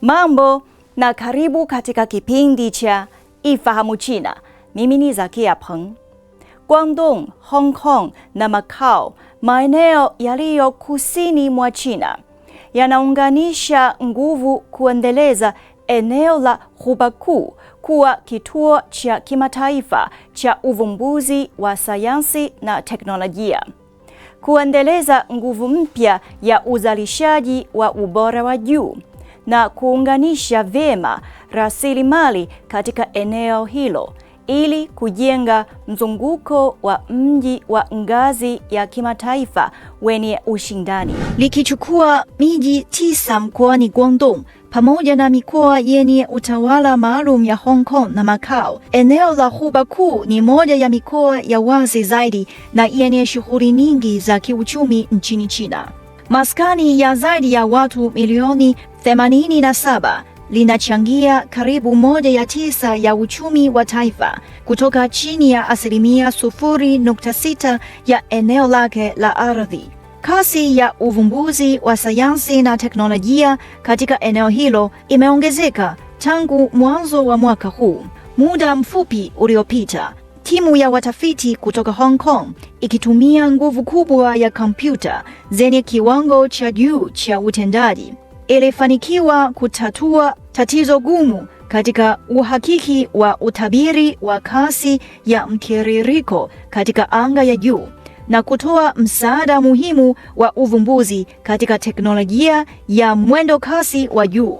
Mambo na karibu katika kipindi cha Ifahamu China. Mimi ni Zakia Peng. Guangdong, Hong Kong na Macau, maeneo yaliyo kusini mwa China, yanaunganisha nguvu kuendeleza eneo la Ghuba Kuu kuwa kituo cha kimataifa cha uvumbuzi wa sayansi na teknolojia. Kuendeleza nguvu mpya ya uzalishaji wa ubora wa juu na kuunganisha vyema rasilimali katika eneo hilo ili kujenga mzunguko wa mji wa ngazi ya kimataifa wenye ushindani. Likichukua miji 9 mkoani Guangdong pamoja na mikoa yenye utawala maalum ya Hong Kong na Macau, eneo la Ghuba Kuu ni moja ya mikoa ya wazi zaidi na yenye shughuli nyingi za kiuchumi nchini China. Maskani ya zaidi ya watu milioni 87 linachangia karibu 1/9 ya uchumi wa taifa kutoka chini ya 0.6% ya eneo lake la ardhi. Kasi ya uvumbuzi wa sayansi na teknolojia katika eneo hilo imeongezeka tangu mwanzo wa mwaka huu. Muda mfupi uliopita, timu ya watafiti kutoka Hong Kong ikitumia nguvu kubwa ya kompyuta zenye kiwango cha juu cha utendaji ilifanikiwa kutatua tatizo gumu katika uhakiki wa utabiri wa kasi ya mtiririko katika anga ya juu na kutoa msaada muhimu wa uvumbuzi katika teknolojia ya mwendo kasi wa juu.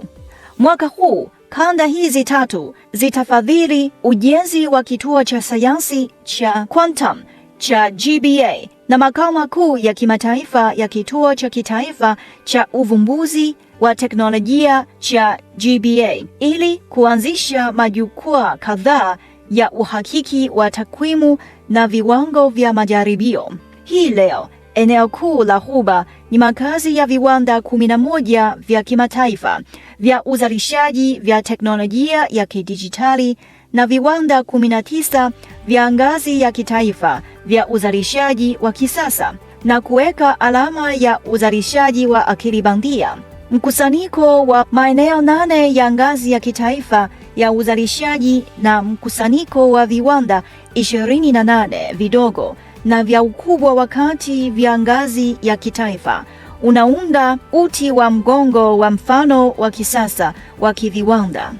Mwaka huu, kanda hizi 3 zitafadhili ujenzi wa kituo cha sayansi cha quantum cha GBA na makao makuu ya kimataifa ya kituo cha kitaifa cha uvumbuzi wa teknolojia cha GBA ili kuanzisha majukwaa kadhaa ya uhakiki wa takwimu na viwango vya majaribio. Hii leo, eneo kuu la Ghuba ni makazi ya viwanda 11 vya kimataifa vya uzalishaji vya teknolojia ya kidijitali na viwanda 19 vya ngazi ya kitaifa vya uzalishaji wa kisasa na kuweka alama ya uzalishaji wa akili bandia. Mkusanyiko wa maeneo 8 ya ngazi ya kitaifa ya uzalishaji na mkusanyiko wa viwanda 28 vidogo na vya ukubwa wa kati vya ngazi ya kitaifa unaunda uti wa mgongo wa mfano wa kisasa wa kiviwanda.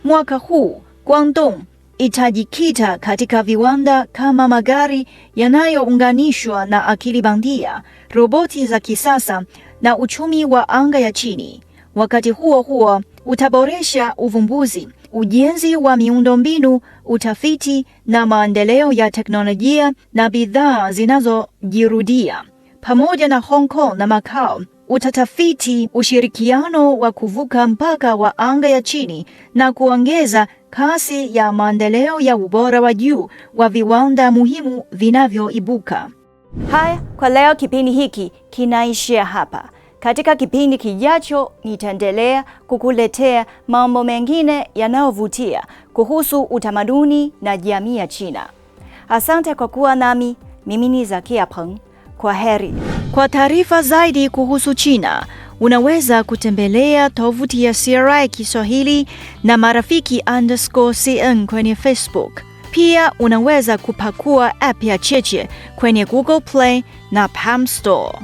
Mwaka huu, Guangdong itajikita katika viwanda kama magari yanayounganishwa na akili bandia, roboti za kisasa na uchumi wa anga ya chini. Wakati huo huo, utaboresha uvumbuzi, ujenzi wa miundombinu, utafiti na maendeleo ya teknolojia na bidhaa zinazojirudia. Pamoja na Hong Kong na Macau, utatafiti ushirikiano wa kuvuka mpaka wa anga ya chini na kuongeza kasi ya maendeleo ya ubora wa juu wa viwanda muhimu vinavyoibuka. Haya, kwa leo kipindi hiki kinaishia hapa. Katika kipindi kijacho nitaendelea kukuletea mambo mengine yanayovutia kuhusu utamaduni na jamii ya China. Asante kwa kuwa nami. Mimi ni Zakia Peng. Kwa heri. Kwa taarifa zaidi kuhusu China, unaweza kutembelea tovuti ya CRI Kiswahili na marafiki_CN kwenye Facebook. Pia unaweza kupakua app ya Cheche kwenye Google Play na Palm Store.